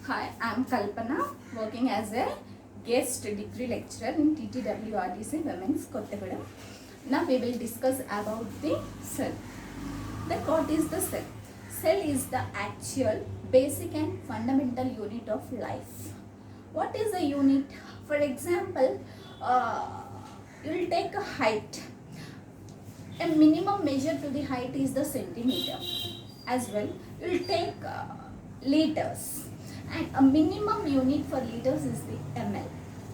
Hi, I'm Kalpana, working as a guest degree lecturer in TTWRTC Women's Kottagudem. Now we will discuss about the cell. Then what is the cell? Cell is the actual, basic and fundamental unit of life. What is a unit? For example, you will take a height. A minimum measure to the height is the centimeter. As well, you will take liters, and a minimum unit for liters is the ml.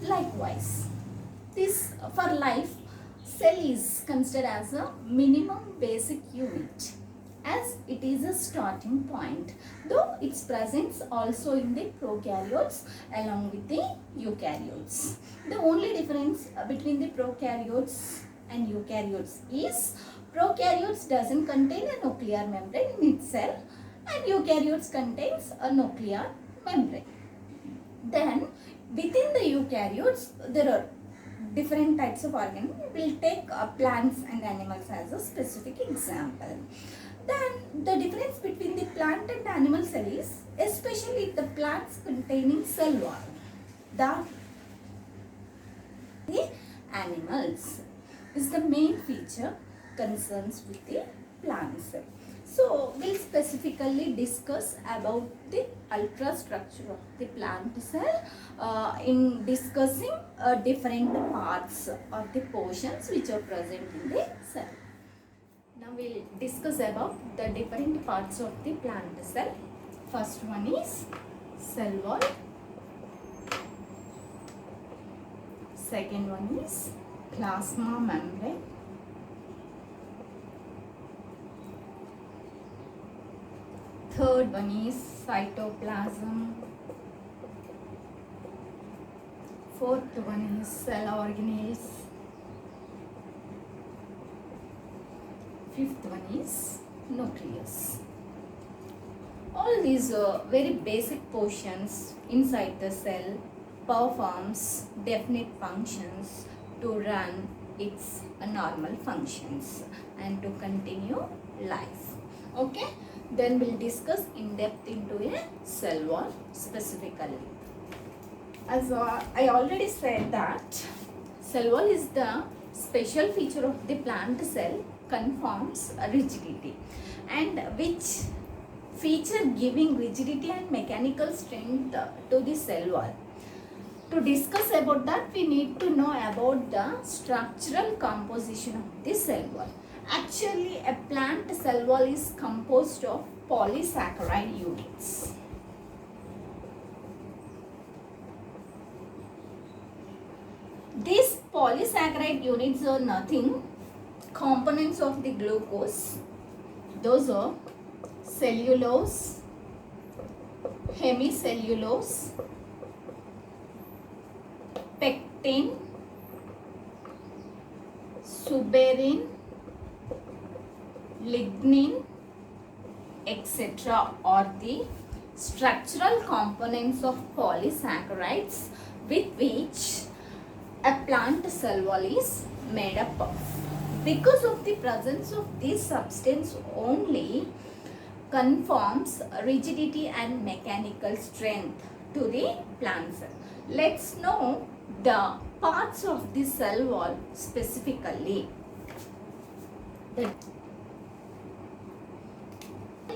Likewise, this for life, cell is considered as a minimum basic unit, as it is a starting point, though its presence also in the prokaryotes along with the eukaryotes. The only difference between the prokaryotes and eukaryotes is prokaryotes doesn't contain a nuclear membrane in itself, and eukaryotes contains a nuclear membrane. Then within the eukaryotes there are different types of organisms. We'll take plants and animals as a specific example. Then the difference between the plant and animal cell is especially the plants containing cell wall. The animals is the main feature concerns with the plant cell. So we'll specifically discuss about the ultrastructure of the plant cell in discussing different parts of the portions which are present in the cell. Now we'll discuss about the different parts of the plant cell. First one is cell wall. Second one is plasma membrane. Third one is cytoplasm. Fourth one is cell organelles. Fifth one is nucleus. All these very basic portions inside the cell performs definite functions to run its normal functions and to continue life. Okay, then we'll discuss in depth into a cell wall specifically. As I already said that cell wall is the special feature of the plant cell, conforms rigidity, and which feature giving rigidity and mechanical strength to the cell wall. To discuss about that, we need to know about the structural composition of the cell wall. Actually, a plant cell wall is composed of polysaccharide units. These polysaccharide units are nothing components of the glucose. Those are cellulose, hemicellulose, pectin, suberin, lignin, etc. are the structural components of polysaccharides with which a plant cell wall is made up of. Because of the presence of this substance only conforms rigidity and mechanical strength to the plant cell. Let's know the parts of the cell wall specifically. The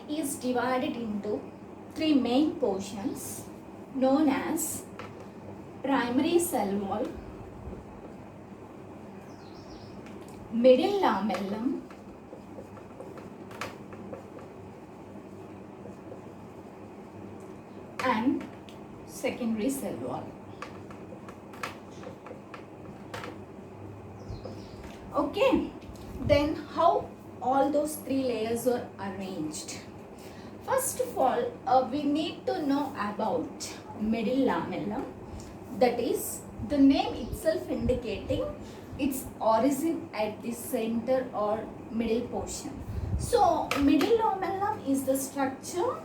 is divided into three main portions known as primary cell wall, middle lamellum, and secondary cell wall. Okay, then how all those three layers are arranged? First of all, we need to know about middle lamellum, that is the name itself indicating its origin at the center or middle portion. So middle lamellum is the structure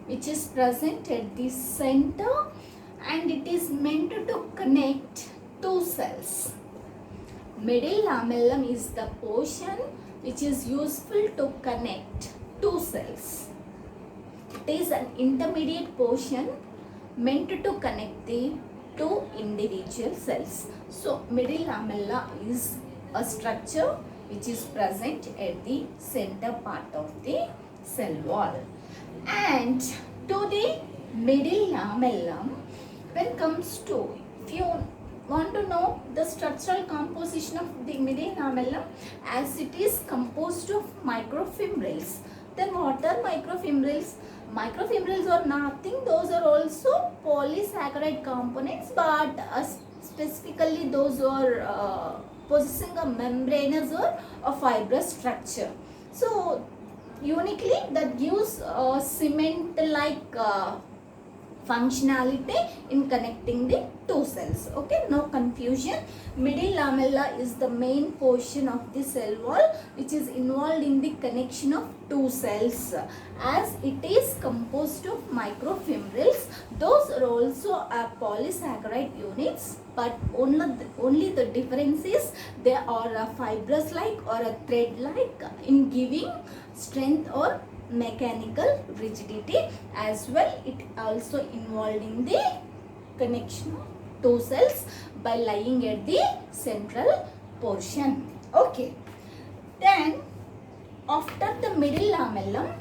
which is present at the center, and it is meant to connect two cells. Middle lamellum is the portion which is useful to connect two cells. It is an intermediate portion meant to connect the two individual cells. So middle lamella is a structure which is present at the center part of the cell wall. And to the middle lamellum, when comes to, if you want to know the structural composition of the middle lamellum, as it is composed of microfibrils. Then what are microfibrils? Microfibrils are nothing, those are also polysaccharide components, but specifically those are possessing a membranous or a fibrous structure. So uniquely that gives a cement-like functionality in connecting the two cells. Okay, no confusion. Middle lamella is the main portion of the cell wall which is involved in the connection of two cells. As it is composed of microfibrils, those are also polysaccharide units, but only the difference is they are a fibrous-like or a thread-like in giving strength or mechanical rigidity. As well, it also involved in the connection of two cells by lying at the central portion. Okay, then after the middle lamellum,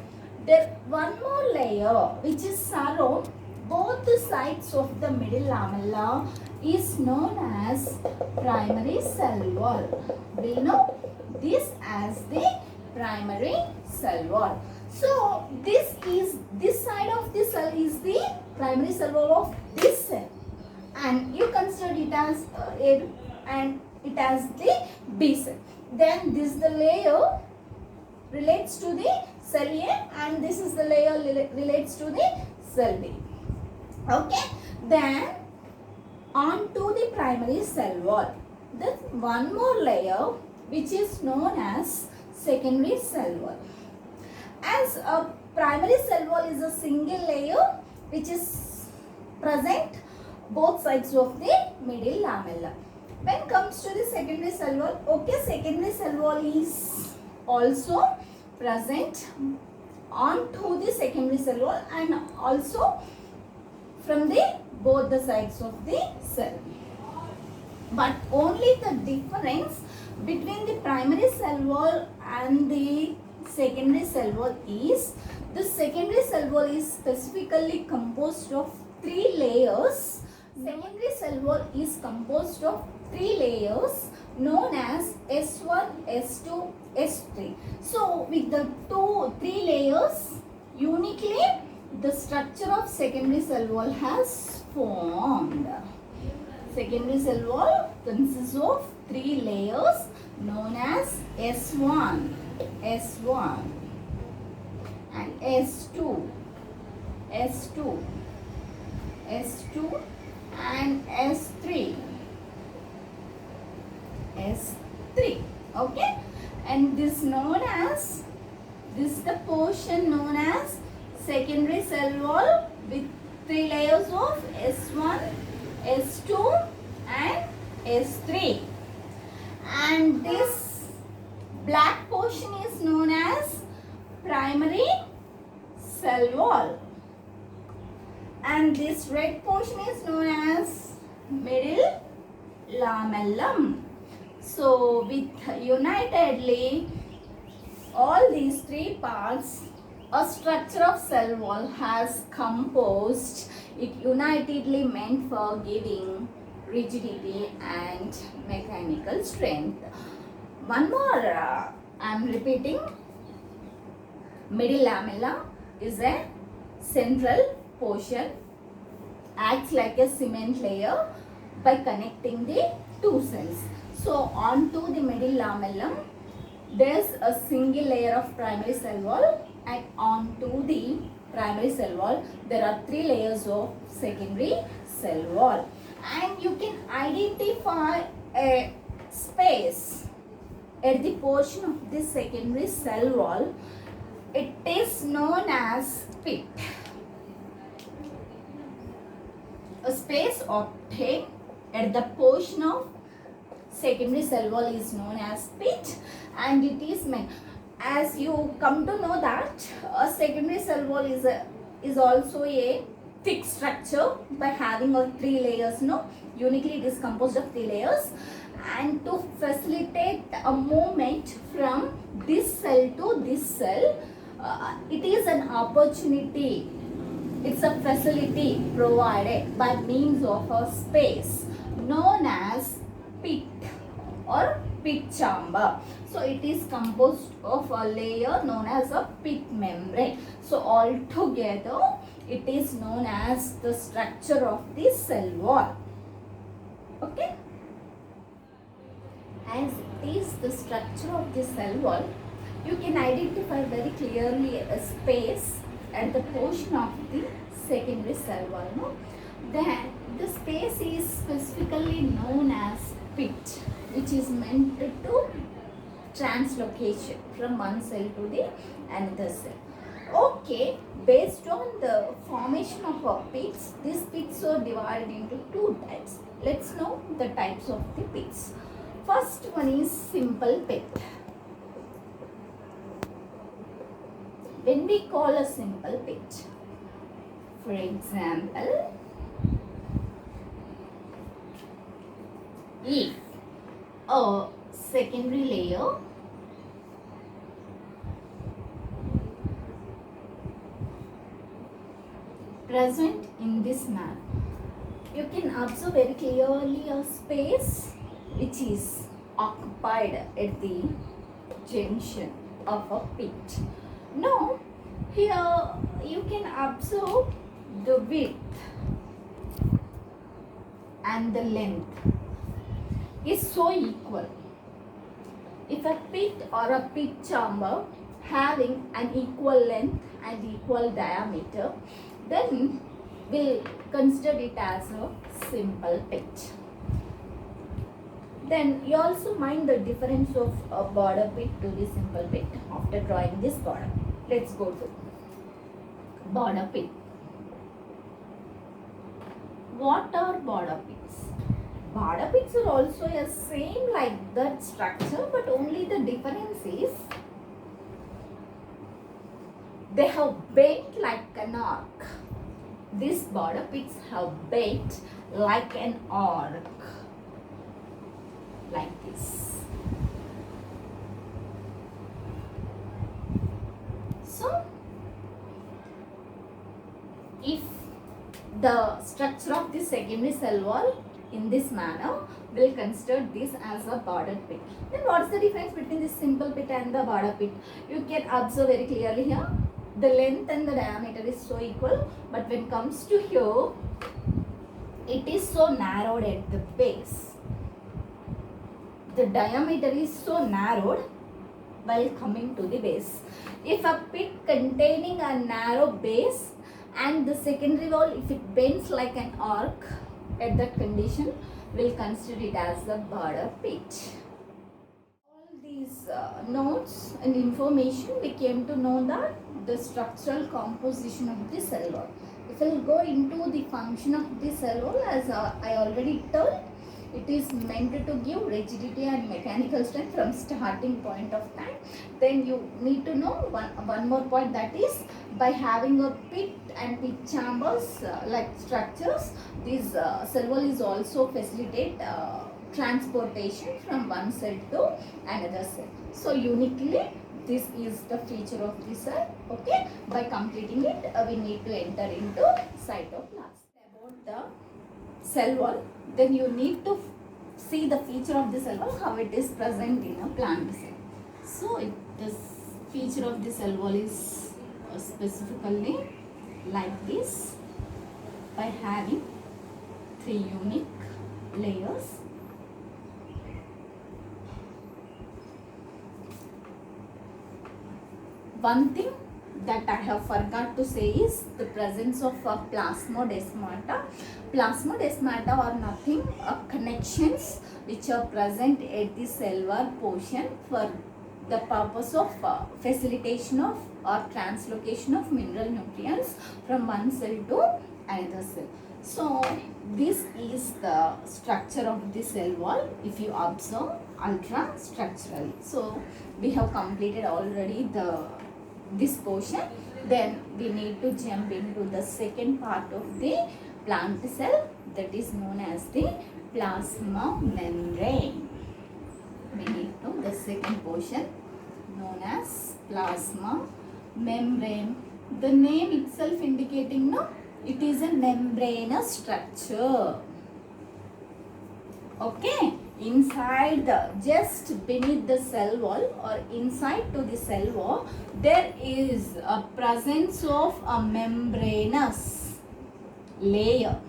there one more layer which is surround both the sides of the middle lamella is known as primary cell wall. We know this as the primary cell wall. So this side of the cell is the primary cell wall of this cell, and you consider it as A and it as the B cell. Then this the layer relates to the cell A, and this is the layer relates to the cell B. Okay, then on to the primary cell wall, there's one more layer which is known as secondary cell wall. As a primary cell wall is a single layer which is present both sides of the middle lamella. When comes to the secondary cell wall, okay, secondary cell wall is also present onto the secondary cell wall and also from the both the sides of the cell. But only the difference between the primary cell wall and the secondary cell wall is the secondary cell wall is specifically composed of three layers. Secondary cell wall is composed of three layers known as S1, S2, S3. So with the three layers, uniquely the structure of secondary cell wall has formed. Secondary cell wall consists of three layers known as S1, S1 and S2, S2, S2 and S3, S3. Okay, and this known as, this is the portion known as secondary cell wall with three layers of S1, S2 and S3, and this black portion is known as primary cell wall, and this red portion is known as middle lamellum. So with unitedly all these three parts, a structure of cell wall has composed. It unitedly meant for giving rigidity and mechanical strength. One more, I am repeating. Middle lamella is a central portion, acts like a cement layer by connecting the two cells. So onto the middle lamellum, there's a single layer of primary cell wall, and onto the primary cell wall there are three layers of secondary cell wall, and you can identify a space at the portion of the secondary cell wall. It is known as pit. A space obtained at the portion of secondary cell wall is known as pit, and it is meant, as you come to know that a secondary cell wall is also a thick structure by having a 3 layers, no, uniquely it is composed of 3 layers, and to facilitate a movement from this cell to this cell, it is an opportunity, it's a facility provided by means of a space known as pit or pit chamber. So it is composed of a layer known as a pit membrane. So altogether it is known as the structure of the cell wall. Okay. As it is the structure of the cell wall, you can identify very clearly a space at the portion of the secondary cell wall. No? Then the space is specifically known as pit, which is meant to translocation from one cell to the another cell. Okay, based on the formation of our pits, these pits are divided into 2 types. Let's know the types of the pits. First one is simple pit. When we call a simple pit, for example, if a secondary layer present in this manner, you can observe very clearly a space which is occupied at the junction of a pit. Now, here you can observe the width and the length is so equal. If a pit or a pit chamber having an equal length and equal diameter, then we'll consider it as a simple pit. Then you also mind the difference of a border pit to the simple pit after drawing this border. Let's go to border pit. What are border pits? Border pits are also a same like that structure, but only the difference is they have bent like an arc. These border pits have bent like an arc, like this. So, if the structure of the secondary cell wall in this manner, we'll consider this as a border pit. Then what's the difference between this simple pit and the border pit? You can observe very clearly here. The length and the diameter is so equal, but when it comes to here, it is so narrowed at the base. The diameter is so narrowed while coming to the base. If a pit containing a narrow base and the secondary wall, if it bends like an arc, at that condition, we'll consider it as the border pit. All these notes and information, we came to know that the structural composition of the cell wall. If we'll go into the function of the cell wall, as I already told, it is meant to give rigidity and mechanical strength from starting point of time. Then you need to know one more point, that is by having a pit and pit chambers like structures, this cell wall is also facilitate transportation from one cell to another cell. So uniquely this is the feature of the cell. Okay, by completing it we need to enter into cytoplasm. About the cell wall, then you need to see the feature of the cell wall, how it is present in a plant cell. So this feature of the cell wall is specifically like this, by having 3 unique layers. One thing that I have forgot to say is the presence of plasmodesmata. Plasmodesmata are nothing connections which are present at the cell wall portion for the purpose of facilitation of or translocation of mineral nutrients from one cell to another cell. So this is the structure of the cell wall if you observe ultra structurally. So we have completed already the this portion. Then we need to jump into the second part of the plant cell, that is known as the plasma membrane. We need to the second portion known as plasma membrane. The name itself indicating, no, it is a membranous structure. Okay, inside the, just beneath the cell wall or inside to the cell wall, there is a presence of a membranous layer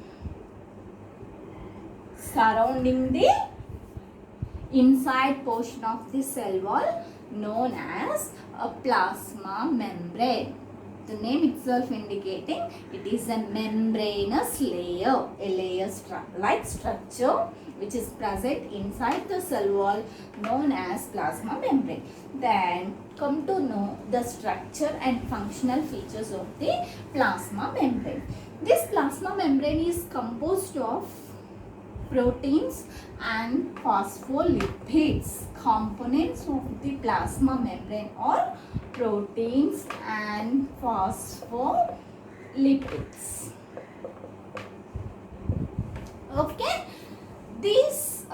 surrounding the inside portion of the cell wall, known as a plasma membrane. The name itself indicating it is a membranous layer, a layer like structure which is present inside the cell wall, known as plasma membrane. Then come to know the structure and functional features of the plasma membrane. This plasma membrane is composed of proteins and phospholipids. Components of the plasma membrane are proteins and phospholipids. Okay, this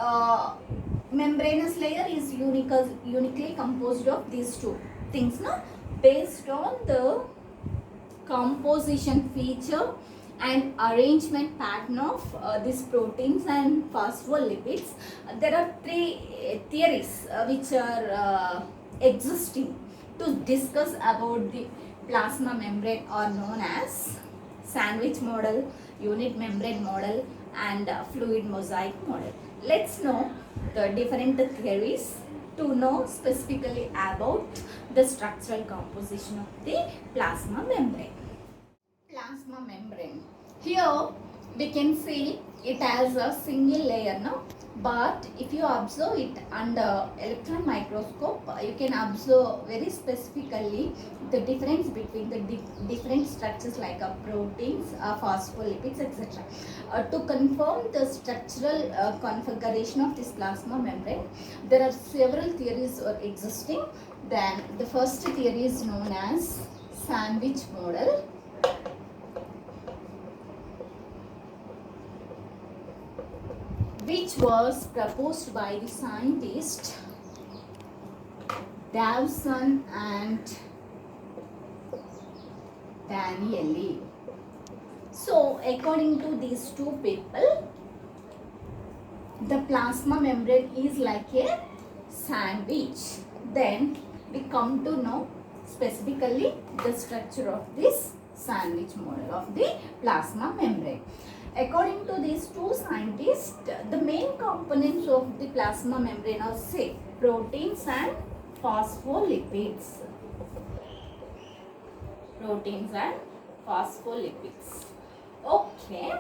membranous layer is uniquely composed of these two things, no? Based on the composition feature and arrangement pattern of these proteins and phospholipids, there are three theories which are existing to discuss about the plasma membrane, are known as sandwich model, unit membrane model, and fluid mosaic model. Let's know the different theories to know specifically about the structural composition of the plasma membrane. Plasma membrane. Here we can see it has a single layer, no? But if you observe it under electron microscope, you can observe very specifically the difference between the different structures like proteins, phospholipids, etc. To confirm the structural configuration of this plasma membrane, there are several theories are existing. Then the first theory is known as sandwich model. Which was proposed by the scientist Davison and Danieli. So, according to these two people, the plasma membrane is like a sandwich. Then we come to know specifically the structure of this sandwich model of the plasma membrane. According to these two scientists, the main components of the plasma membrane are, say, proteins and phospholipids. Proteins and phospholipids. Okay.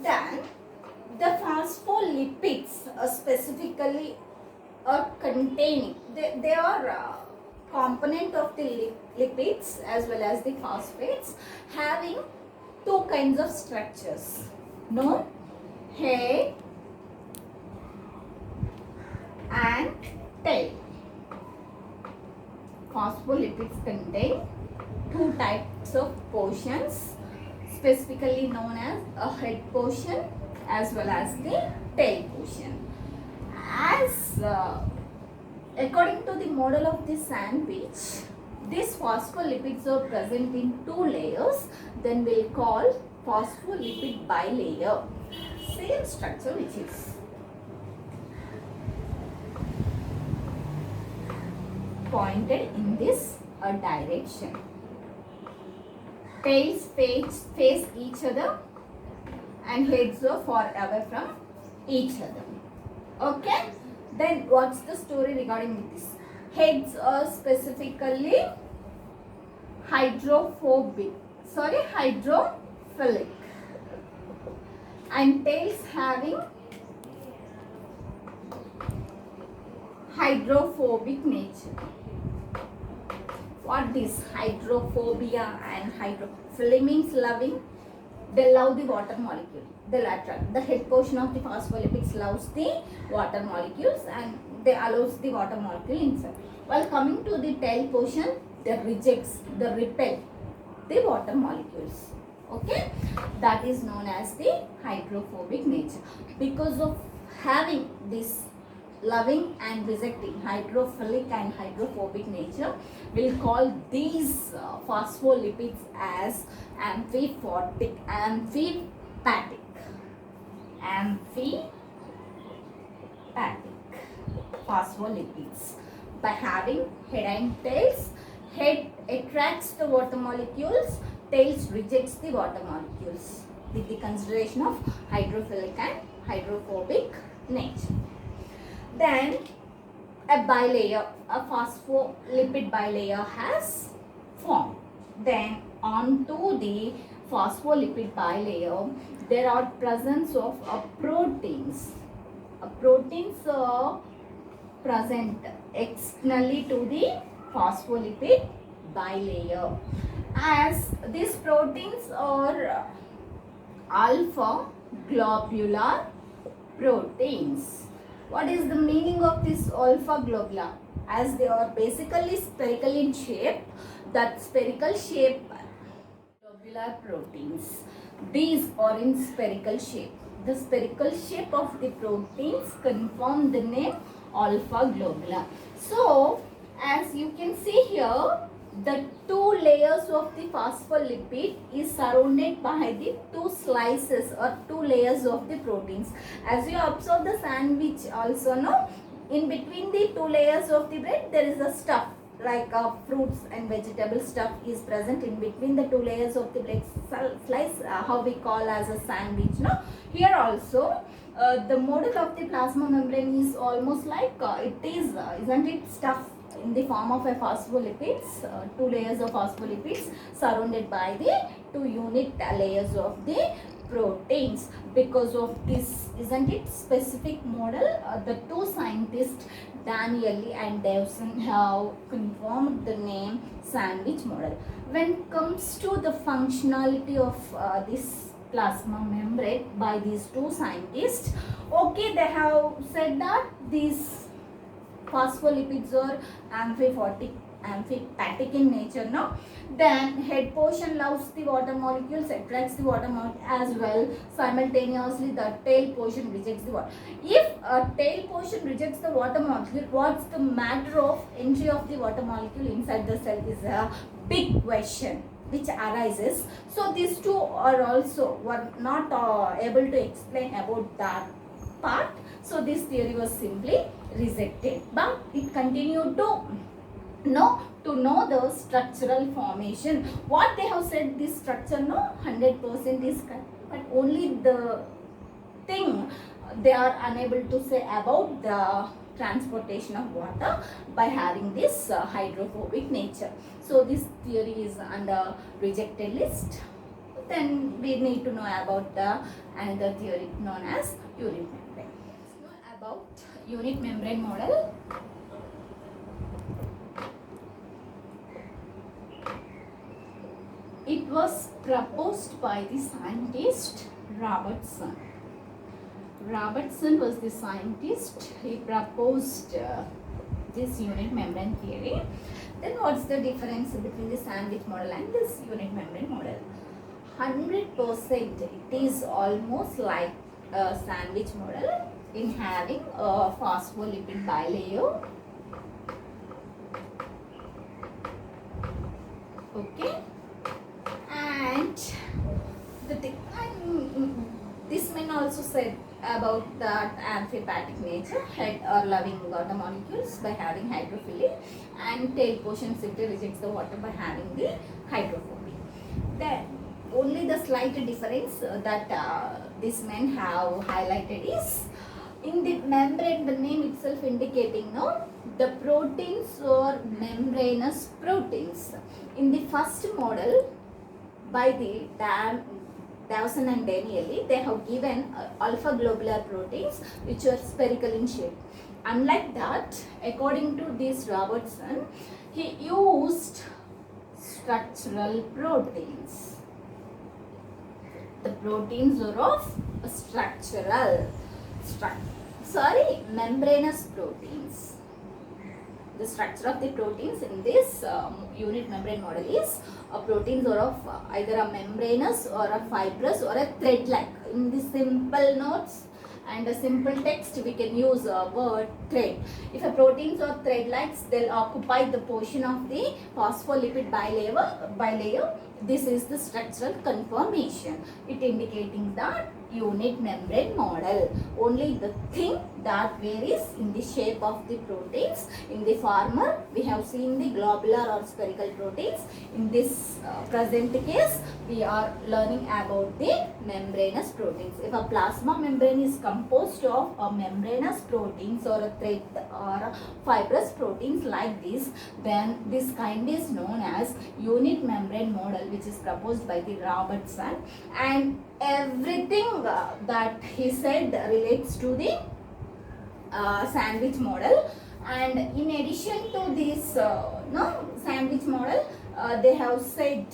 Then the phospholipids specifically are containing, they are component of the lipids as well as the phosphates, having two kinds of structures known head and tail. Phospholipids contain two types of portions, specifically known as a head portion as well as the tail portion. As according to the model of the sandwich, these phospholipids are present in two layers, then we'll call phospholipid bilayer. Same structure which is pointed in this direction. Tails face each other and heads are far away from each other. Okay? Then what's the story regarding this? Heads are specifically hydrophilic and tails having hydrophobic nature. What is hydrophobia and hydrophily means loving? They love the water molecule. They attract. The head portion of the phospholipids loves the water molecules and they allows the water molecule inside. While coming to the tail portion, they repel the water molecules. Okay, that is known as the hydrophobic nature. Because of having this loving and rejecting hydrophilic and hydrophobic nature, we'll call these phospholipids as amphiphatic, amphipatic phospholipids. By having head and tails, head attracts the water molecules, tails rejects the water molecules with the consideration of hydrophilic and hydrophobic nature. Then a bilayer, a phospholipid bilayer has formed. Then onto the phospholipid bilayer, there are presence of proteins. Proteins are present externally to the phospholipid bilayer, as these proteins are alpha globular proteins. What is the meaning of this alpha globular? As they are basically spherical in shape, that spherical shape globular proteins, these are in spherical shape. The spherical shape of the proteins confirm the name alpha globular. So as you can see here, the two layers of the phospholipid is surrounded by the two slices or two layers of the proteins. As you observe the sandwich also, no, in between the two layers of the bread there is a stuff like fruits and vegetable stuff is present in between the two layers of the bread slice, how we call as a sandwich, no. Here also the model of the plasma membrane is almost like it is isn't it, stuff in the form of a phospholipids, two layers of phospholipids surrounded by the two unit layers of the proteins. Because of this, isn't it, specific model, the two scientists Danieli and Dawson have confirmed the name sandwich model. When it comes to the functionality of this plasma membrane by these two scientists, okay, they have said that these phospholipids are amphipatic in nature, no. Then head portion loves the water molecules, attracts the water molecule as well. Simultaneously the tail portion rejects the water. If a tail portion rejects the water molecule, what's the matter of entry of the water molecule inside the cell is a big question which arises. So these two are also were not able to explain about that part. So this theory was simply rejected, but it continued to know the structural formation. What they have said, this structure, no, 100% is correct, but only the thing they are unable to say about the transportation of water by having this hydrophobic nature. So this theory is under rejected list. Then we need to know about the another theory known as unit membrane. Let's know about unit membrane model. It was proposed by the scientist Robertson. Robertson was the scientist. He proposed this unit membrane theory. Then what's the difference between the sandwich model and this unit membrane model? 100% it is almost like a sandwich model in having a phospholipid bilayer. Okay, and this man also said about that amphipatic nature, head or loving water molecules by having hydrophily, and tail portion simply rejects the water by having the hydrophobic. Then only the slight difference that this men have highlighted is in the membrane, the name itself indicating, no, the proteins or membranous proteins. In the first model by the Dawson and Danieli, they have given alpha globular proteins which are spherical in shape. Unlike that, according to this Robertson, he used structural proteins. The proteins are of membranous proteins. The structure of the proteins in this unit membrane model is proteins are of either a membranous or a fibrous or a thread-like. In the simple notes and a simple text, we can use a word thread. If a proteins or thread-likes, they'll occupy the portion of the phospholipid bilayer. This is the structural conformation. It indicating that unit membrane model. Only the thing that varies in the shape of the proteins. In the former, we have seen the globular or spherical proteins. In this present case, we are learning about the membranous proteins. If a plasma membrane is composed of a membranous proteins or a thread or a fibrous proteins like this, then this kind is known as unit membrane model, which is proposed by the Robertson, and everything that he said relates to the sandwich model. And in addition to this sandwich model, they have said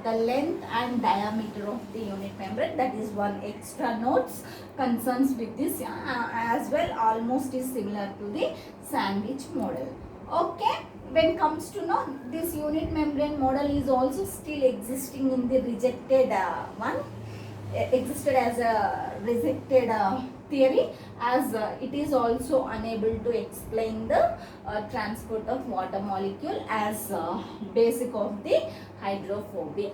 the length and diameter of the unit membrane, that is one extra notes concerns with this as well, almost is similar to the sandwich model. Okay, when comes to know this unit membrane model is also still existing in the rejected one, existed as a rejected theory, as it is also unable to explain the transport of water molecule as basic of the hydrophobia.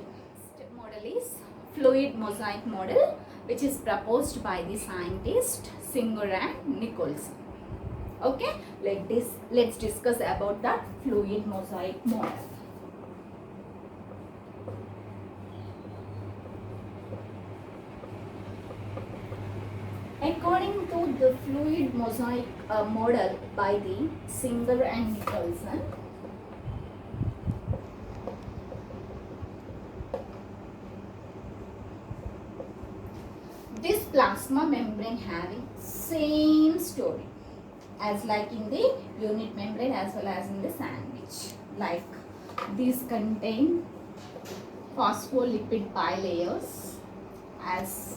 Next model is fluid mosaic model, which is proposed by the scientist Singer and Nicholson. Okay, let's discuss about that fluid mosaic model. According to the fluid mosaic model by the Singer and Nicholson, this plasma membrane having same story as like in the unit membrane as well as in the sandwich. Like these contain phospholipid bilayers as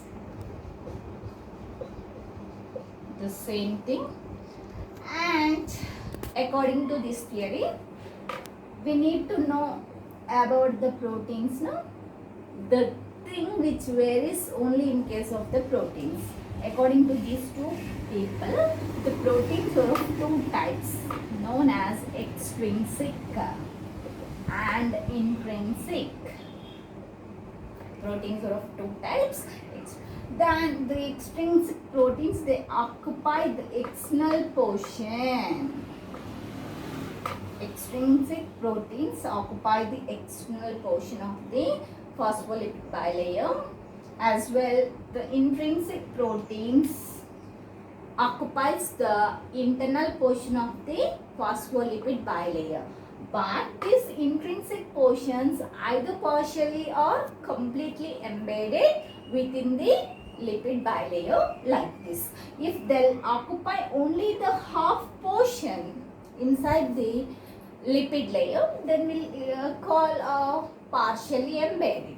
the same thing, and according to this theory, we need to know about the proteins now. The thing which varies only in case of the proteins. According to these two people, the proteins are of two types known as extrinsic and intrinsic. Proteins are of two types. Then the extrinsic proteins, they occupy the external portion. Extrinsic proteins occupy the external portion of the phospholipid bilayer. As well, the intrinsic proteins occupies the internal portion of the phospholipid bilayer. But these intrinsic portions either partially or completely embedded within the lipid bilayer like this. If they'll occupy only the half portion inside the lipid layer, then we'll call partially embedded.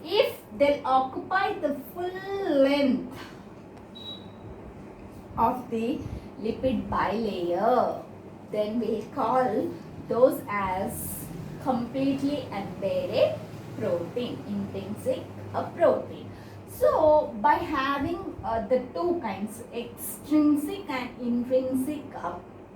If they'll occupy the full length of the lipid bilayer, then we'll call those as completely embedded protein, intrinsic protein. So by having the two kinds, extrinsic and intrinsic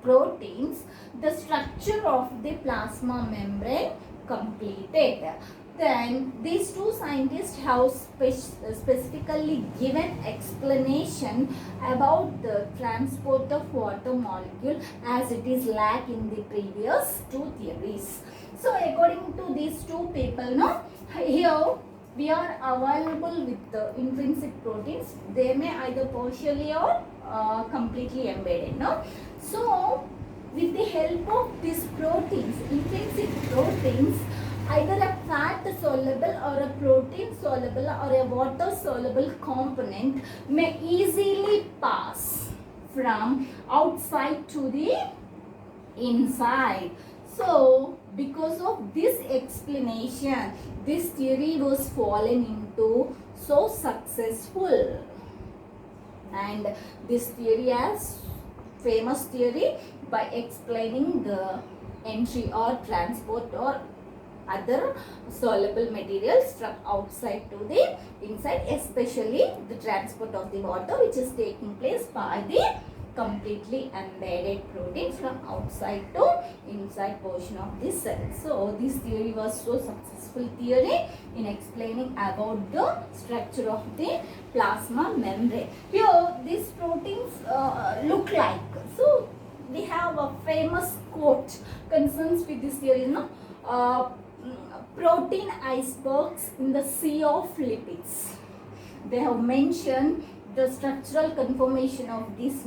proteins, the structure of the plasma membrane completed. Then these two scientists have specifically given explanation about the transport of water molecule as it is lack in the previous two theories. So according to these two people, here we are available with the intrinsic proteins. They may either partially or completely embedded. So with the help of these proteins, intrinsic proteins, either a fat soluble or a protein soluble or a water soluble component may easily pass from outside to the inside. So because of this explanation, this theory was fallen into so successful, and this theory as famous theory by explaining the entry or transport or other soluble materials from outside to the inside, especially the transport of the water which is taking place by the completely embedded protein from outside to inside portion of the cell. So this theory was so successful theory in explaining about the structure of the plasma membrane. Here these proteins look like, so we have a famous quote concerns with this theory, protein icebergs in the sea of lipids. They have mentioned the structural conformation of this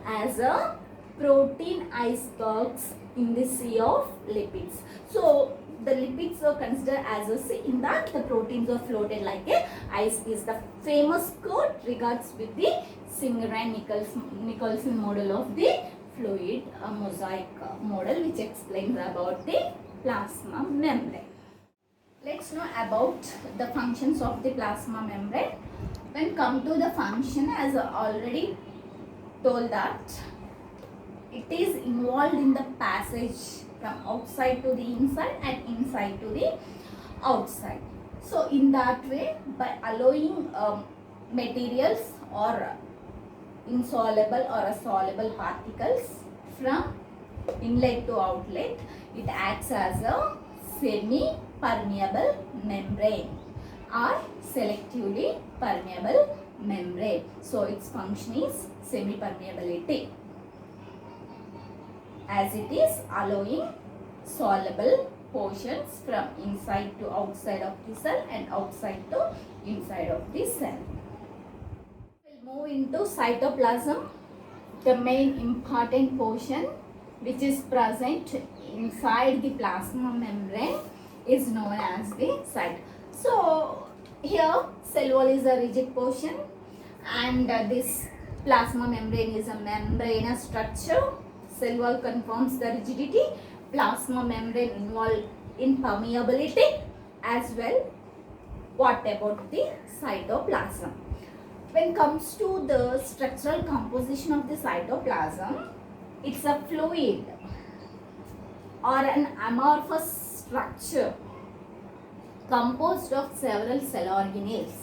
as a protein icebergs in the sea of lipids. So the lipids are considered as a sea, in that the proteins are floated like a ice is the famous quote regards with the Singer and Nicholson model of the fluid mosaic model, which explains about the plasma membrane. Let's know about the functions of the plasma membrane. When come to the function, as I already told that it is involved in the passage from outside to the inside and inside to the outside. So in that way, by allowing materials or insoluble or soluble particles from inlet to outlet, it acts as a semi-permeable membrane or selectively permeable membrane. So its function is semi-permeability, as it is allowing soluble portions from inside to outside of the cell and outside to inside of the cell. We'll move into cytoplasm, the main important portion which is present inside the plasma membrane is known as the cytoplasm. So here cell wall is a rigid portion and this plasma membrane is a membranous structure. Cell wall confirms the rigidity, plasma membrane involved in permeability as well. What about the cytoplasm? When comes to the structural composition of the cytoplasm, it's a fluid or an amorphous structure composed of several cell organelles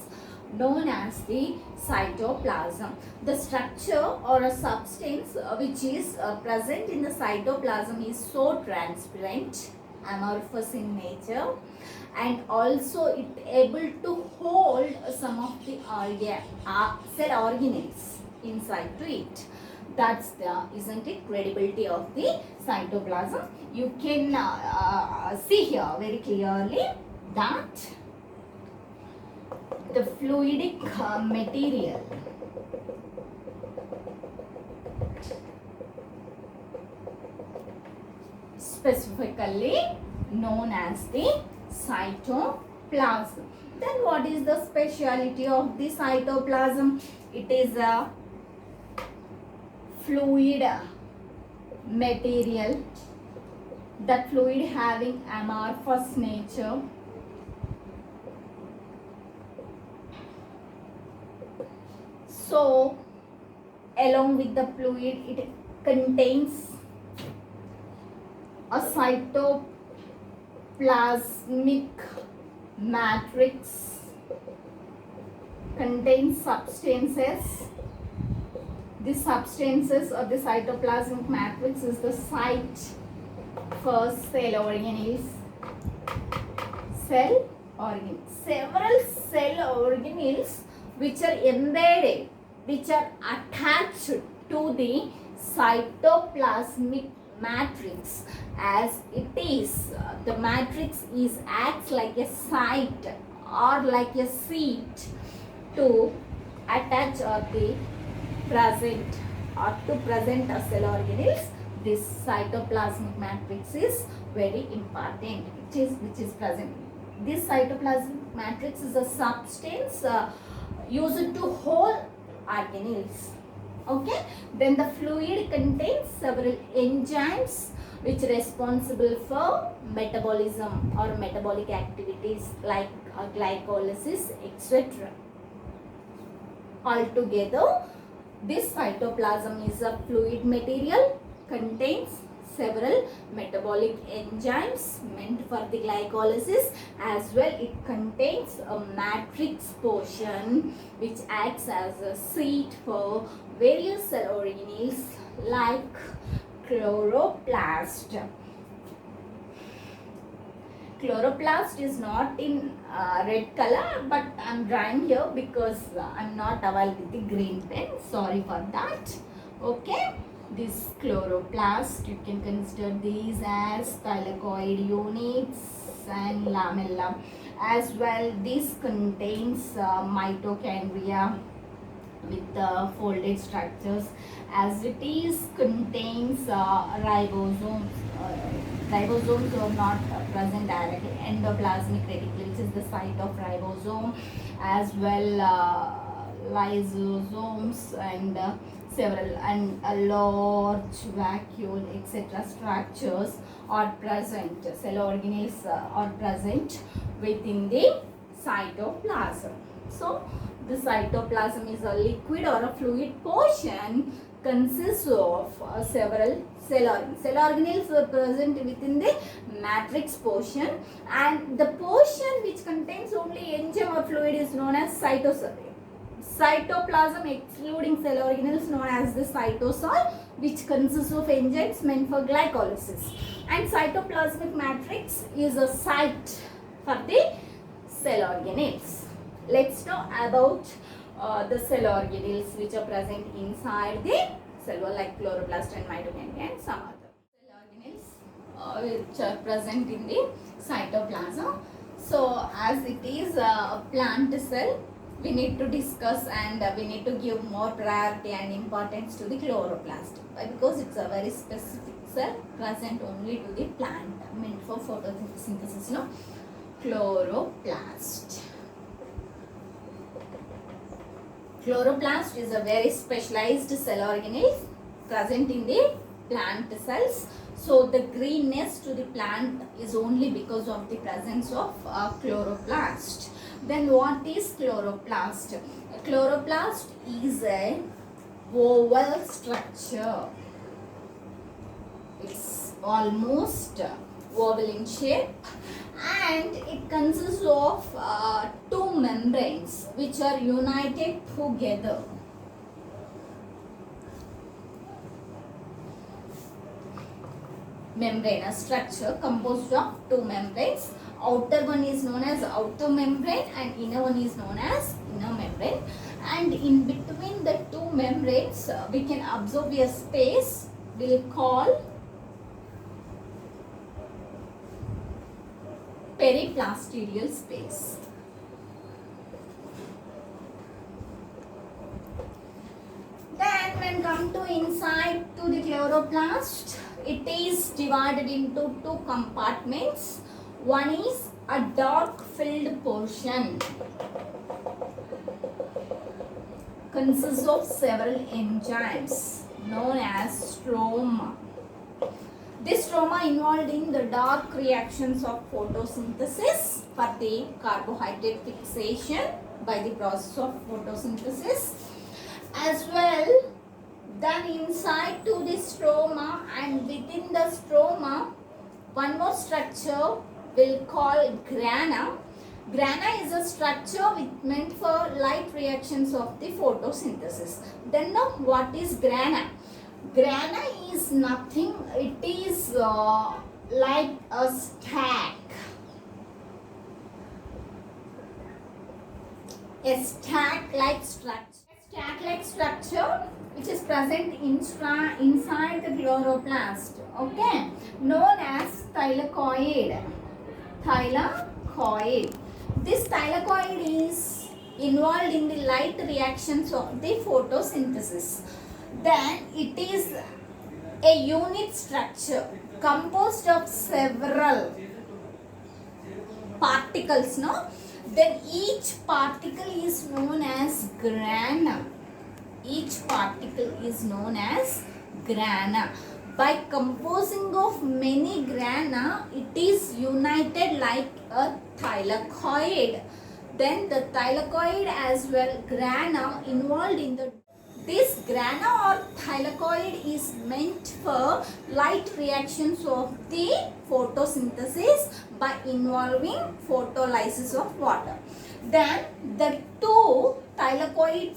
known as the cytoplasm. The structure or a substance which is present in the cytoplasm is so transparent, amorphous in nature, and also it able to hold some of the cell organelles inside to it. That's the, isn't it, credibility of the cytoplasm. You can see here very clearly that the fluidic material specifically known as the cytoplasm. Then what is the speciality of the cytoplasm? It is a fluid material, that fluid having amorphous nature, so along with the fluid it contains a cytoplasmic matrix, contains substances. The substances of the cytoplasmic matrix is the site for cell organelles. Several cell organelles which are embedded, which are attached to the cytoplasmic matrix, as it is the matrix is acts like a site or like a seat to attach or the present or to present a cell organelles. This cytoplasmic matrix is very important, which is present. This cytoplasmic matrix is a substance used to hold organelles. Okay, then the fluid contains several enzymes which are responsible for metabolism or metabolic activities like glycolysis, etc. Altogether, this cytoplasm is a fluid material contains several metabolic enzymes meant for the glycolysis. As well, it contains a matrix portion which acts as a seat for various cell organelles like chloroplast. Chloroplast is not in red color, but I'm drawing here because I'm not available with the green pen. Sorry for that. Okay, this chloroplast, you can consider these as thylakoid units and lamella. As well, this contains mitochondria with the folded structures, as it is contains ribosomes. Ribosomes are not present directly. Endoplasmic reticulum, which is the site of ribosome, as well lysosomes and several and a large vacuole etc. structures are present. Cell organelles are present within the cytoplasm. So the cytoplasm is a liquid or a fluid portion consists of several cell organelles. Cell organelles are present within the matrix portion, and the portion which contains only enzyme or fluid is known as cytosol. Cytoplasm excluding cell organelles known as the cytosol, which consists of enzymes meant for glycolysis. And cytoplasmic matrix is a site for the cell organelles. Let's know about the cell organelles which are present inside the cell wall, like chloroplast and mitochondria and some other cell organelles which are present in the cytoplasm. So as it is a plant cell, we need to discuss and we need to give more priority and importance to the chloroplast. Why? Because it's a very specific cell present only to the plant, meant for photosynthesis. No, chloroplast. Chloroplast is a very specialized cell organelle present in the plant cells. So the greenness to the plant is only because of the presence of chloroplast. Then what is chloroplast? Chloroplast is a oval structure. It's almost oval in shape, and it consists of two membranes which are united together. Membranous structure composed of two membranes. Outer one is known as outer membrane and inner one is known as inner membrane. And in between the two membranes, we can observe a space we'll call periplastidial space. Then when come to inside to the chloroplast, it is divided into two compartments. One is a dark filled portion, consists of several enzymes known as stroma. This stroma involved in the dark reactions of photosynthesis for the carbohydrate fixation by the process of photosynthesis. As well, then inside to the stroma and within the stroma, one more structure we'll call grana. Grana is a structure meant for light reactions of the photosynthesis. Then now what is grana? Grana is nothing, it is like a stack. A stack-like structure. A stack-like structure which is present inside the chloroplast, okay, known as thylakoid. Thylakoid. This thylakoid is involved in the light reactions of the photosynthesis. Then it is a unit structure composed of several particles, no? Then each particle is known as grana. Each particle is known as grana. By composing of many grana, it is united like a thylakoid. Then the thylakoid as well grana involved in the This grana or thylakoid is meant for light reactions of the photosynthesis by involving photolysis of water. Then the two thylakoid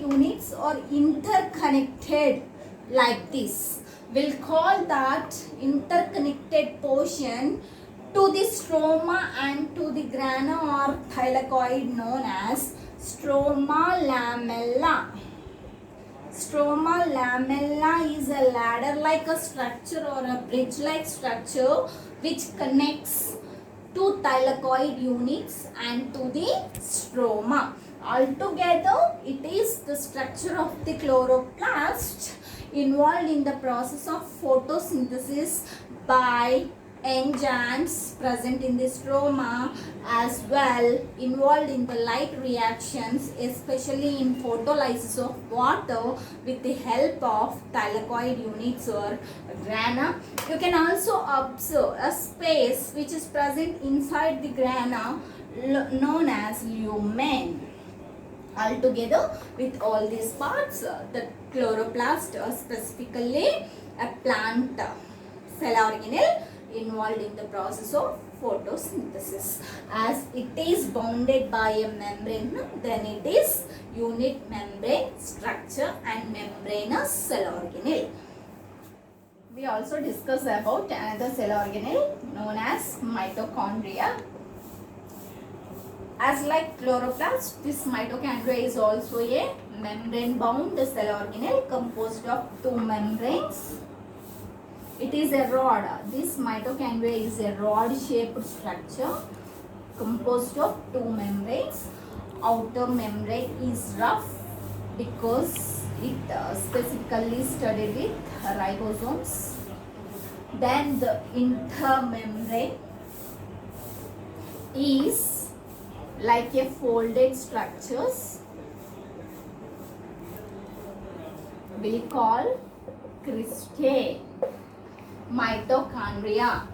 units are interconnected like this. We'll call that interconnected portion to the stroma and to the grana or thylakoid known as stroma lamella. Stroma lamella is a ladder-like a structure or a bridge-like structure which connects two thylakoid units and to the stroma. Altogether, it is the structure of the chloroplast involved in the process of photosynthesis by enzymes present in the stroma, as well involved in the light reactions, especially in photolysis of water with the help of thylakoid units or grana. You can also observe a space which is present inside the grana known as lumen. Altogether, with all these parts, the chloroplast, specifically a plant cell organelle involved in the process of photosynthesis. As it is bounded by a membrane, then it is unit membrane structure and membranous cell organelle. We also discuss about another cell organelle known as mitochondria. As like chloroplast, this mitochondria is also a membrane bound cell organelle composed of two membranes. It is a rod. This mitochondria is a rod shaped structure composed of two membranes. Outer membrane is rough because it specifically studied with ribosomes. Then the intermembrane is like a folded structures we call cristae. Mitochondria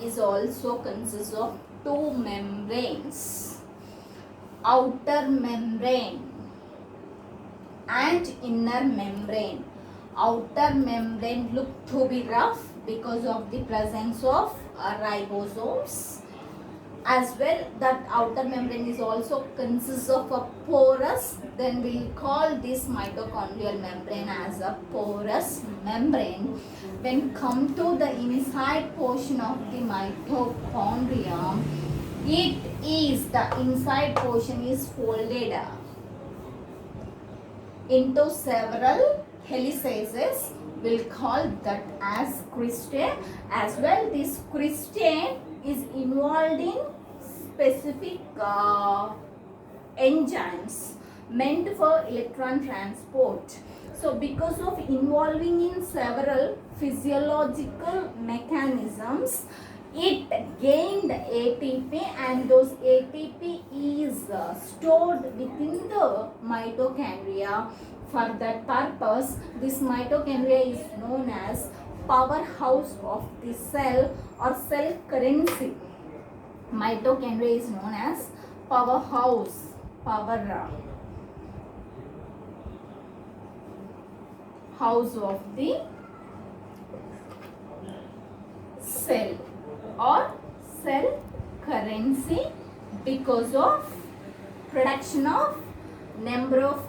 is also consists of two membranes, outer membrane and inner membrane. Outer membrane look to be rough because of the presence of ribosomes. As well, that outer membrane is also consists of a porous, then we'll call this mitochondrial membrane as a porous membrane. When come to the inside portion of the mitochondria, the inside portion is folded into several helices. We'll call that as cristae. As well, this cristae is involved in specific enzymes meant for electron transport. So because of involving in several physiological mechanisms, it gained ATP, and those ATP is stored within the mitochondria. For that purpose, this mitochondria is known as powerhouse of the cell or cell currency. Mitochondria is known as powerhouse, house of the cell or cell currency because of production of number of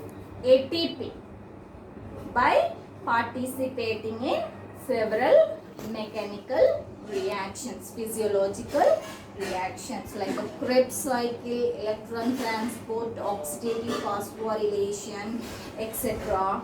ATP by participating in several mechanical reactions, physiological reactions like a Krebs cycle, electron transport, oxidative phosphorylation, etc.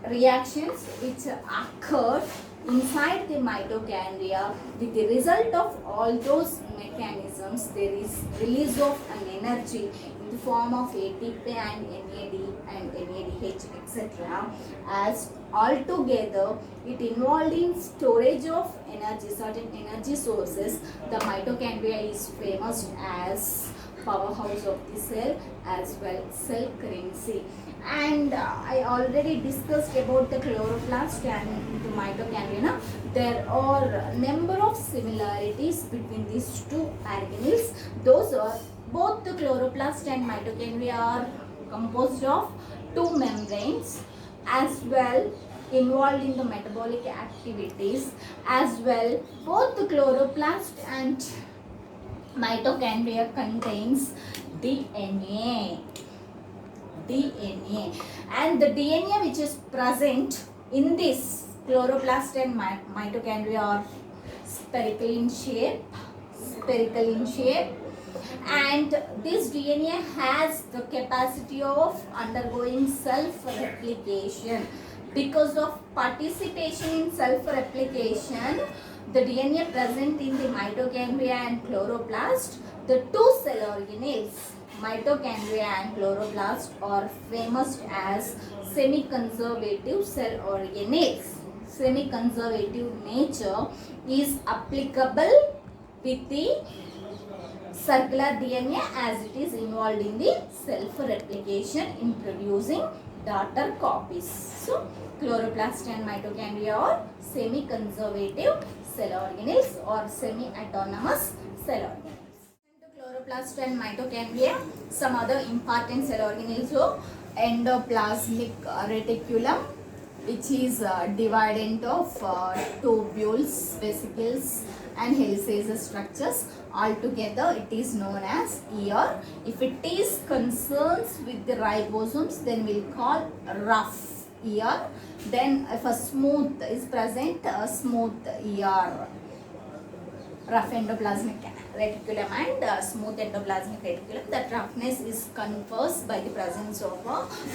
Reactions which occur inside the mitochondria. With the result of all those mechanisms, there is release of an energy in the form of ATP and NAD and NADH, etc. As altogether it involved in storage of energy, certain energy sources. The mitochondria is famous as powerhouse of the cell as well cell currency. And I already discussed about the chloroplast and the mitochondria. There are number of similarities between these two organelles. Those are both the chloroplast and mitochondria are composed of two membranes, as well involved in the metabolic activities, as well both the chloroplast and mitochondria contains DNA. And the DNA which is present in this chloroplast and mitochondria are spherical in shape, and this DNA has the capacity of undergoing self-replication. Because of participation in self-replication, the DNA present in the mitochondria and chloroplast, the two cell organelles, mitochondria and chloroplast, are famous as semi-conservative cell organelles. Semi-conservative nature is applicable with the circular DNA as it is involved in the self-replication in producing daughter copies. So, chloroplast and mitochondria are semi-conservative cell organelles or semi-autonomous cell organelles. To chloroplast and mitochondria, some other important cell organelles are endoplasmic reticulum, which is divided into tubules, vesicles and helices structures. Altogether it is known as ear. If it is concerns with the ribosomes, then we'll call rough ear. Then if a smooth is present, a smooth ear. Rough endoplasmic reticulum and smooth endoplasmic reticulum. That roughness is conferred by the presence of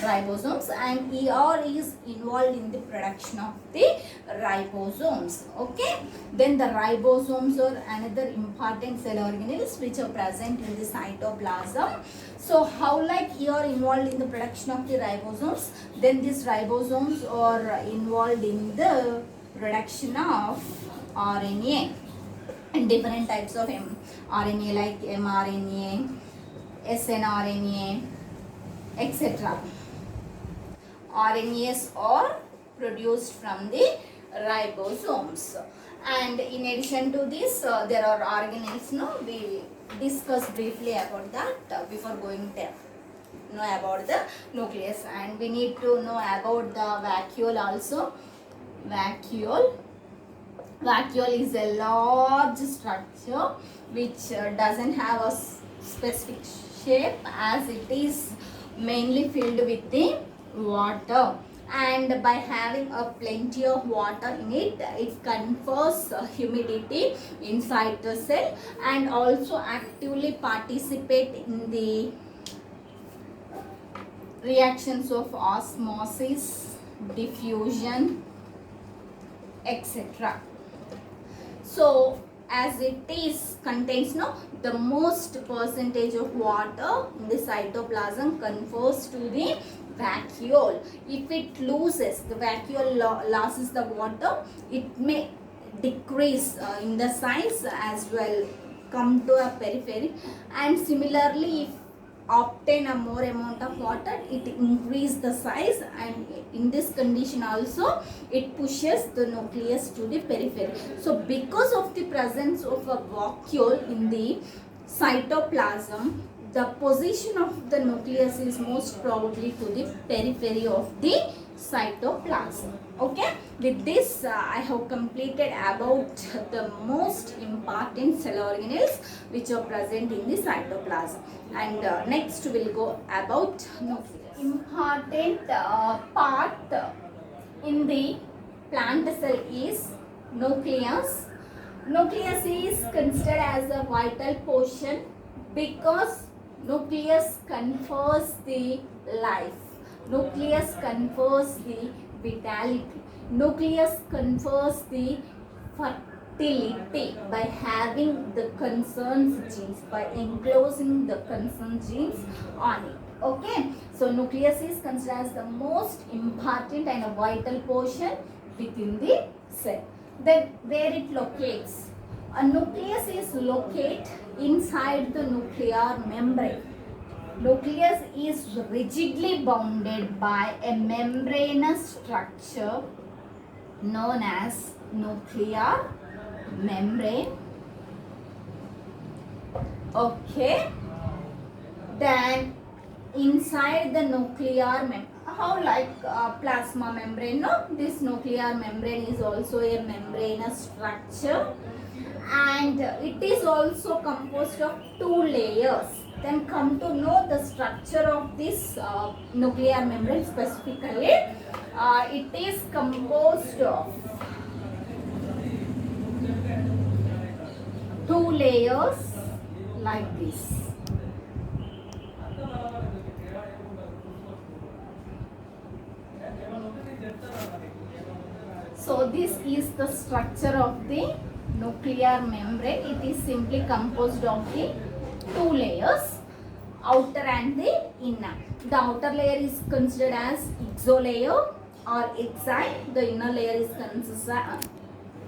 ribosomes, and ER is involved in the production of the ribosomes. Okay. Then the ribosomes are another important cell organelles which are present in the cytoplasm. So how like ER involved in the production of the ribosomes, then these ribosomes are involved in the production of RNA. And different types of RNA like mRNA, snRNA, etc. RNAs are produced from the ribosomes. And in addition to this, there are organelles. No, we discussed briefly about that before going to know about the nucleus, and we need to know about the vacuole also. Vacuole is a large structure which doesn't have a specific shape, as it is mainly filled with the water, and by having a plenty of water in it, it confers humidity inside the cell and also actively participate in the reactions of osmosis, diffusion, etc. So as it is contains the most percentage of water in the cytoplasm confers to the vacuole. If it loses, the vacuole loses the water, it may decrease in the size as well, come to a periphery, and similarly if obtain a more amount of water, it increase the size, and in this condition also it pushes the nucleus to the periphery. So because of the presence of a vacuole in the cytoplasm, the position of the nucleus is most probably to the periphery of the cytoplasm. Okay, with this I have completed about the most important cell organelles which are present in the cytoplasm, and next we will go about nucleus. Important part in the plant cell is nucleus. Nucleus is considered as a vital portion because nucleus confers the life. Nucleus confers the vitality. Nucleus confers the fertility by having the concerned genes, by enclosing the concerned genes on it. Okay, so nucleus is considered as the most important and a vital portion within the cell. Then where it locates? A nucleus is located inside the nuclear membrane. Nucleus is rigidly bounded by a membranous structure known as nuclear membrane. Okay. Then inside the nuclear how like plasma membrane, no? This nuclear membrane is also a membranous structure, and it is also composed of two layers. Then come to know the structure of this nuclear membrane specifically. It is composed of two layers like this. So this is the structure of the nuclear membrane. It is simply composed of the two layers, outer and the inner. The outer layer is considered as exolayer or exine. The inner layer is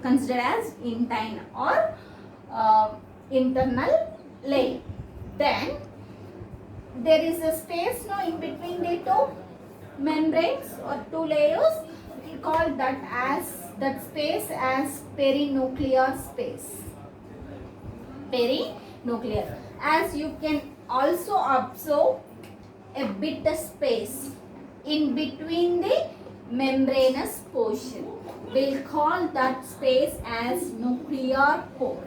considered as intine or internal layer. Then there is a space now in between the two membranes or two layers. We call that space as perinuclear space. Perinuclear. As you can also observe a bit of space in between the membranous portion. We'll call that space as nuclear pore.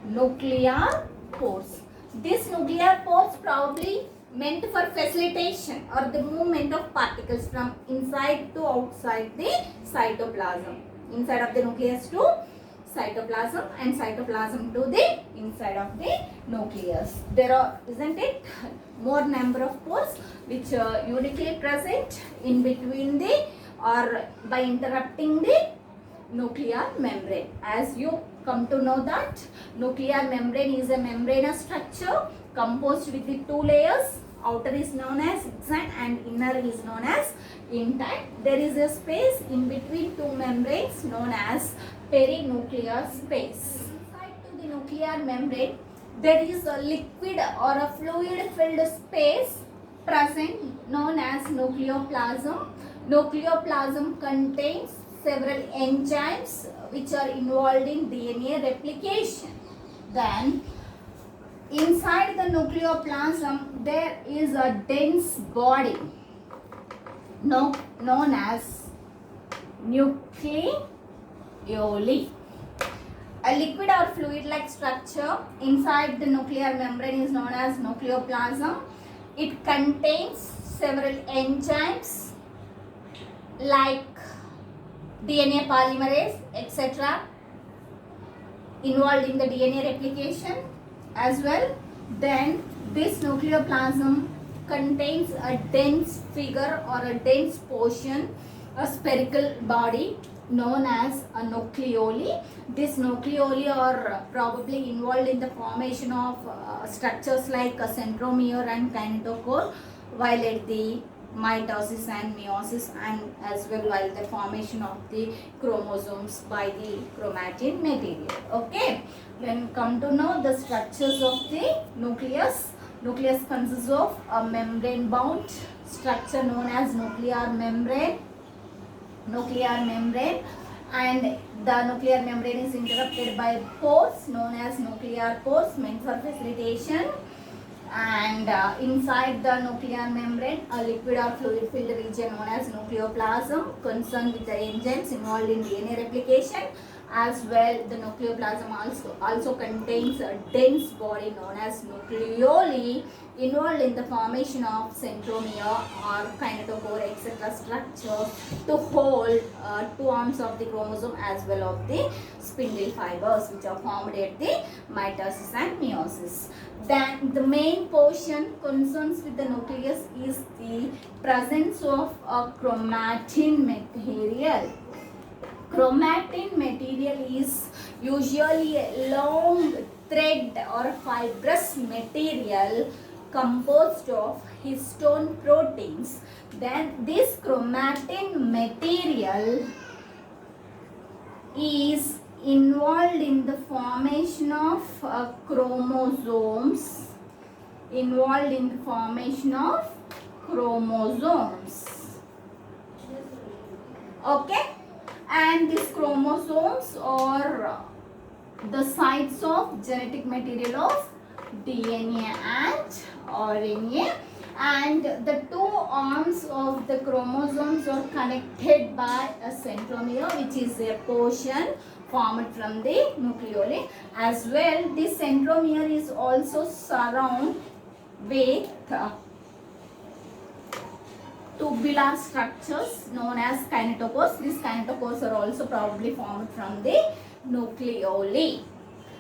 Nuclear pores. This nuclear pores probably meant for facilitation or the movement of particles from inside to outside the cytoplasm. Inside of the nucleus to cytoplasm and cytoplasm to the inside of the nucleus. There are, isn't it, more number of pores which are uniquely present in between the or by interrupting the nuclear membrane. As you come to know that nuclear membrane is a membranous structure composed with the two layers. Outer is known as exine and inner is known as intine. There is a space in between two membranes known as perinuclear space. Inside to the nuclear membrane, there is a liquid or a fluid filled space present known as nucleoplasm. Nucleoplasm contains several enzymes which are involved in DNA replication. Then inside the nucleoplasm there is a dense body known as nucleoli. A liquid or fluid like structure inside the nuclear membrane is known as nucleoplasm. It contains several enzymes like DNA polymerase, etc., involved in the DNA replication as well. Then this nucleoplasm contains a dense figure or a dense portion, a spherical body known as a nucleoli. This nucleoli are probably involved in the formation of structures like a centromere and kinetochore, while at the mitosis and meiosis, and as well while the formation of the chromosomes by the chromatin material. Okay, when come to know the structures of the nucleus. Nucleus consists of a membrane bound structure known as nuclear membrane, and the nuclear membrane is interrupted by pores known as nuclear pores meant for facilitation. And inside the nuclear membrane, a liquid or fluid filled region known as nucleoplasm concerned with the enzymes involved in DNA replication. As well, the nucleoplasm also contains a dense body known as nucleoli involved in the formation of centromere or kinetochore, etc. structure to hold two arms of the chromosome as well of the spindle fibers which are formed at the mitosis and meiosis. Then the main portion concerns with the nucleus is the presence of a chromatin material. Chromatin material is usually a long thread or fibrous material composed of histone proteins. Then this chromatin material is involved in the formation of chromosomes. Okay, and these chromosomes are the sites of genetic material of DNA and RNA. and the two arms of the chromosomes are connected by a centromere, which is a portion formed from the nucleoli. As well, this centromere is also surrounded with tubular structures known as kinetochores. These kinetochores are also probably formed from the nucleoli.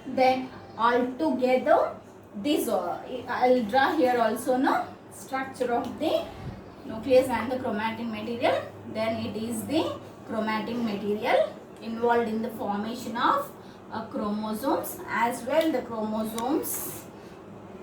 Then altogether, this I'll draw here also no structure of the nucleus and the chromatin material. Then it is the chromatin material involved in the formation of chromosomes. As well, the chromosomes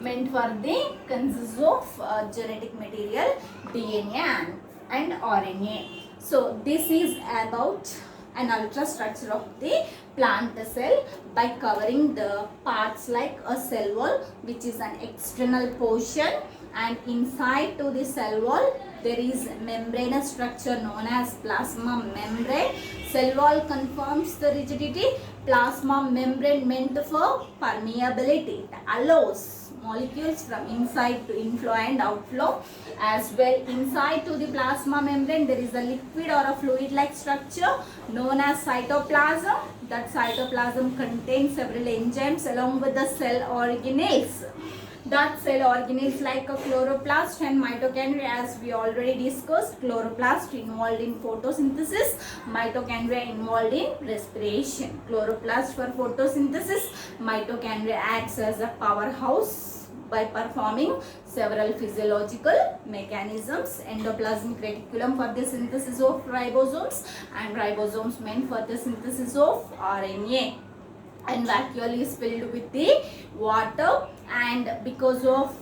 meant for the consists of genetic material DNA and RNA. So this is about an ultrastructure of the plant cell by covering the parts like a cell wall, which is an external portion, and inside to the cell wall there is membranous structure known as plasma membrane. Cell wall confirms the rigidity. Plasma membrane meant for permeability. It allows molecules from inside to inflow and outflow. As well, inside to the plasma membrane there is a liquid or a fluid like structure known as cytoplasm. That cytoplasm contains several enzymes along with the cell organelles. That cell organelles like a chloroplast and mitochondria, as we already discussed. Chloroplast involved in photosynthesis, mitochondria involved in respiration. Chloroplast for photosynthesis, mitochondria acts as a powerhouse by performing several physiological mechanisms. Endoplasmic reticulum for the synthesis of ribosomes, and ribosomes meant for the synthesis of RNA. And vacuole is filled with the water, and because of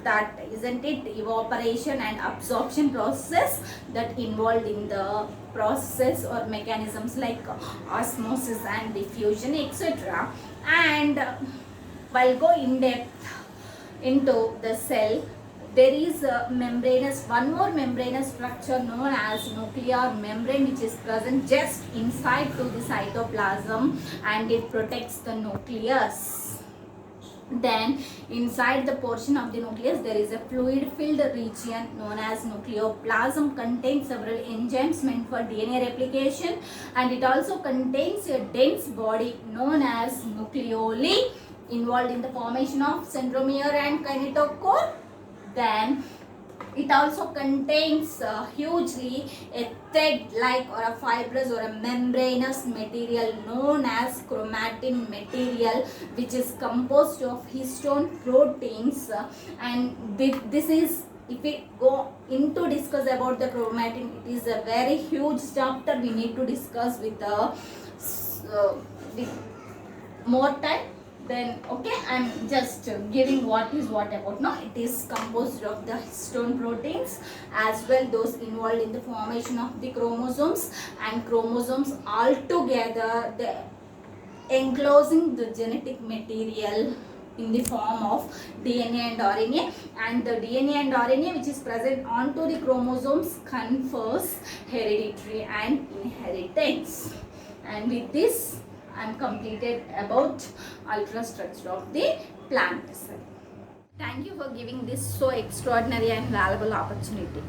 that, isn't it, evaporation and absorption process that involved in the process or mechanisms like osmosis and diffusion, etc. And while go in depth into the cell, there is a one more membranous structure known as nuclear membrane, which is present just inside to the cytoplasm, and it protects the nucleus. Then inside the portion of the nucleus there is a fluid filled region known as nucleoplasm, contains several enzymes meant for DNA replication, and it also contains a dense body known as nucleoli involved in the formation of centromere and kinetochore. Then it also contains hugely a thread-like or a fibrous or a membranous material known as chromatin material, which is composed of histone proteins. And this is, if we go into discuss about the chromatin, it is a very huge chapter we need to discuss with more time. Then okay, I'm just giving what is what about. Now it is composed of the histone proteins, as well those involved in the formation of the chromosomes, and chromosomes all together the enclosing the genetic material in the form of DNA and RNA, and the DNA and RNA which is present onto the chromosomes confers hereditary and inheritance. And with this I am completed about ultrastructure of the plant cell. Thank you for giving this so extraordinary and valuable opportunity.